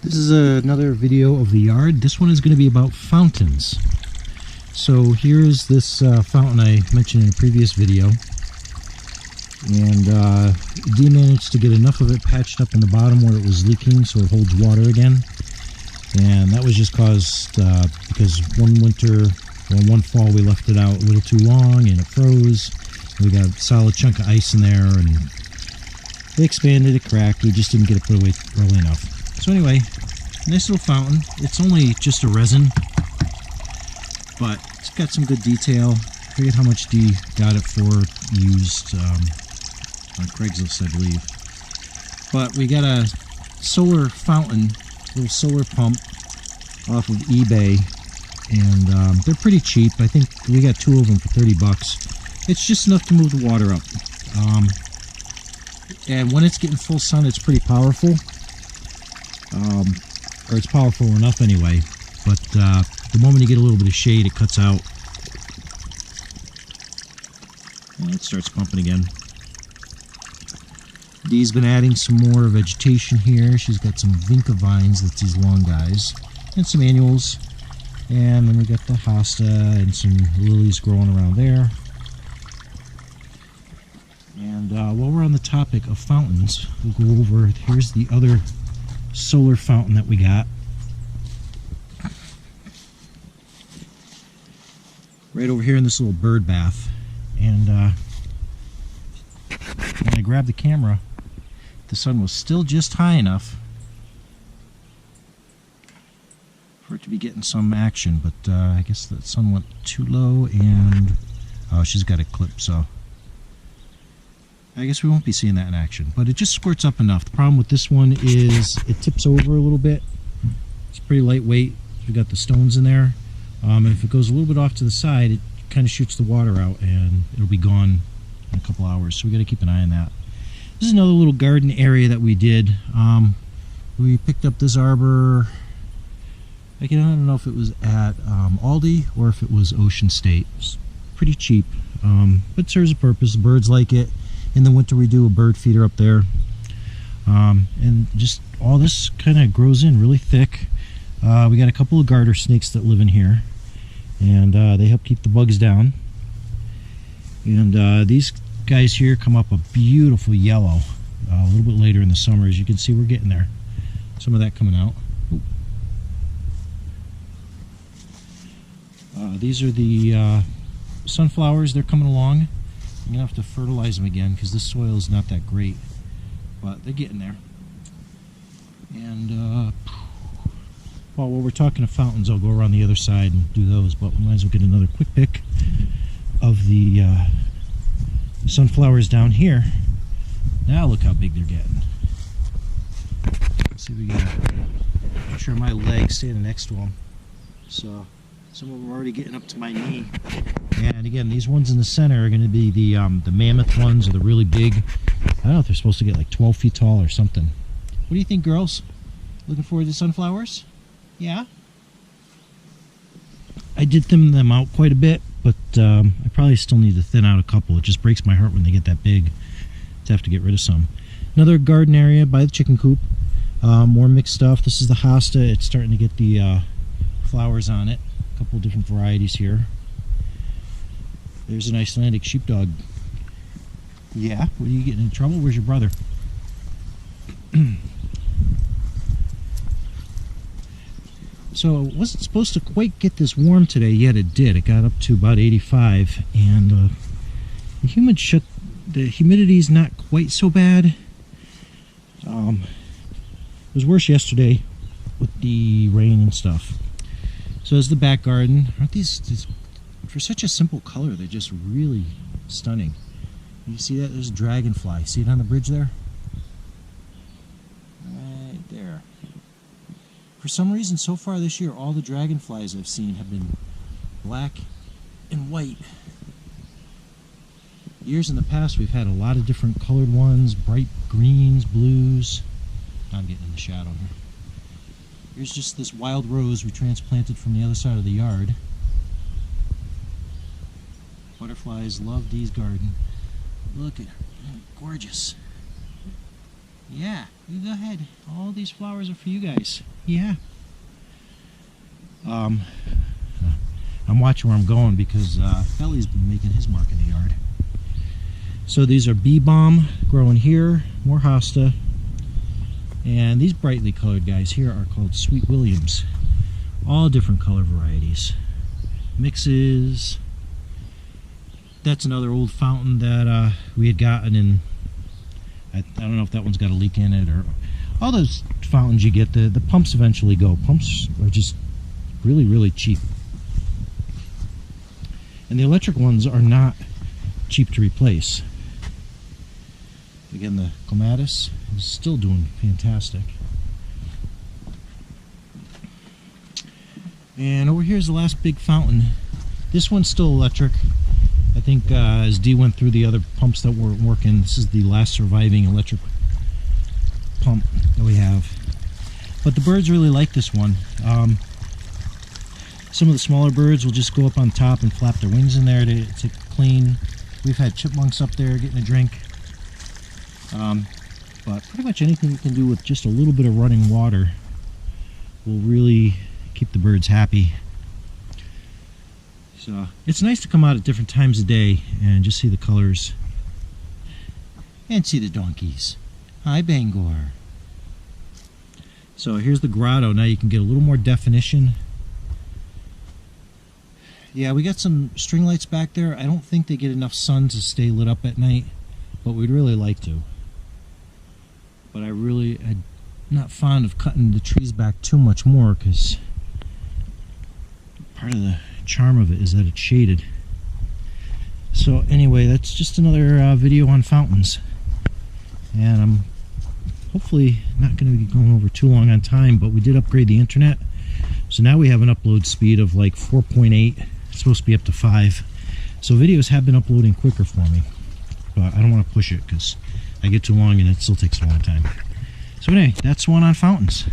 This is another video of the yard. This one is going to be about fountains. So here's this fountain I mentioned in a previous video, and Dee managed to get enough of it patched up in the bottom where it was leaking so it holds water again. And that was just caused because one fall we left it out a little too long and it froze. We got a solid chunk of ice in there and it expanded, it cracked. We just didn't get it put away early enough. So anyway, nice little fountain. It's only just a resin, but it's got some good detail. I forget how much Dee got it for used on Craigslist, I believe. But we got a solar fountain, little solar pump off of eBay, and they're pretty cheap. I think we got two of them for 30 bucks. It's just enough to move the water up. And when it's getting full sun, it's pretty powerful. Or it's powerful enough anyway. But the moment you get a little bit of shade, it cuts out. And it starts pumping again. Dee's been adding some more vegetation here. She's got some vinca vines, that's these long guys, and some annuals. And then we got the hosta and some lilies growing around there. And while we're on the topic of fountains, we'll go over, here's the other solar fountain that we got. Right over here in this little bird bath. And when I grabbed the camera, the sun was still just high enough for it to be getting some action, but I guess the sun went too low and she's got it clipped, so I guess we won't be seeing that in action, but it just squirts up enough. The problem with this one is it tips over a little bit. It's pretty lightweight. We've got the stones in there, and if it goes a little bit off to the side, it kind of shoots the water out and it'll be gone in a couple hours, so we got to keep an eye on that. This is another little garden area that we did. We picked up this arbor, I don't know if it was at Aldi or if it was Ocean State. It's pretty cheap, but serves a purpose. The birds like it. In the winter we do a bird feeder up there, and just all this kind of grows in really thick. We got a couple of garter snakes that live in here, and they help keep the bugs down. And these guys here come up a beautiful yellow a little bit later in the summer. As you can see, we're getting there. Some of that coming out. These are the sunflowers. They're coming along. I'm going to have to fertilize them again because this soil is not that great, but they're getting there. And while we're talking to fountains, I'll go around the other side and do those, but we might as well get another quick pic of the sunflowers down here. Now look how big they're getting. Let's see if we can make sure my leg's standing next to them. So some of them are already getting up to my knee. And again, these ones in the center are going to be the mammoth ones, or the really big. I don't know if they're supposed to get like 12 feet tall or something. What do you think, girls? Looking forward to sunflowers? Yeah? I did thin them out quite a bit, but I probably still need to thin out a couple. It just breaks my heart when they get that big to have to get rid of some. Another garden area by the chicken coop. More mixed stuff. This is the hosta. It's starting to get the flowers on it. A couple of different varieties here. There's an Icelandic sheepdog. Yeah? What are you getting in trouble? Where's your brother? So it wasn't supposed to quite get this warm today, yet it did. It got up to about 85, and the humidity's not quite so bad. It was worse yesterday with the rain and stuff. So there's the back garden. Aren't these for such a simple color, they're just really stunning. You see that? There's a dragonfly. See it on the bridge there? Right there. For some reason, so far this year, all the dragonflies I've seen have been black and white. Years in the past, we've had a lot of different colored ones, bright greens, blues. I'm getting in the shadow here. Here's just this wild rose we transplanted from the other side of the yard. Butterflies love Dee's garden. Look at her. Gorgeous. Yeah, you go ahead. All these flowers are for you guys. Yeah. I'm watching where I'm going because Felly's been making his mark in the yard. So these are bee balm growing here, more hosta, and these brightly colored guys here are called Sweet Williams. All different color varieties, mixes. That's another old fountain that we had gotten in. I don't know if that one's got a leak in it, or all those fountains you get, the pumps eventually go. Pumps are just really, really cheap. And the electric ones are not cheap to replace. Again, the clematis is still doing fantastic. And over here is the last big fountain. This one's still electric. I think as Dee went through the other pumps that weren't working, this is the last surviving electric pump that we have. But the birds really like this one. Some of the smaller birds will just go up on top and flap their wings in there to clean. We've had chipmunks up there getting a drink. But pretty much anything you can do with just a little bit of running water will really keep the birds happy. So it's nice to come out at different times of day and just see the colors and see the donkeys. Hi, Bangor. So here's the grotto. Now you can get a little more definition. Yeah, we got some string lights back there. I don't think they get enough sun to stay lit up at night, but we'd really like to. But I'm not fond of cutting the trees back too much more, because part of the charm of it is that it's shaded. So anyway, that's just another video on fountains, and I'm hopefully not going to be going over too long on time, but we did upgrade the internet, so now we have an upload speed of like 4.8. It's supposed to be up to 5, so videos have been uploading quicker for me, but I don't want to push it because I get too long and it still takes a long time. So anyway, that's one on fountains.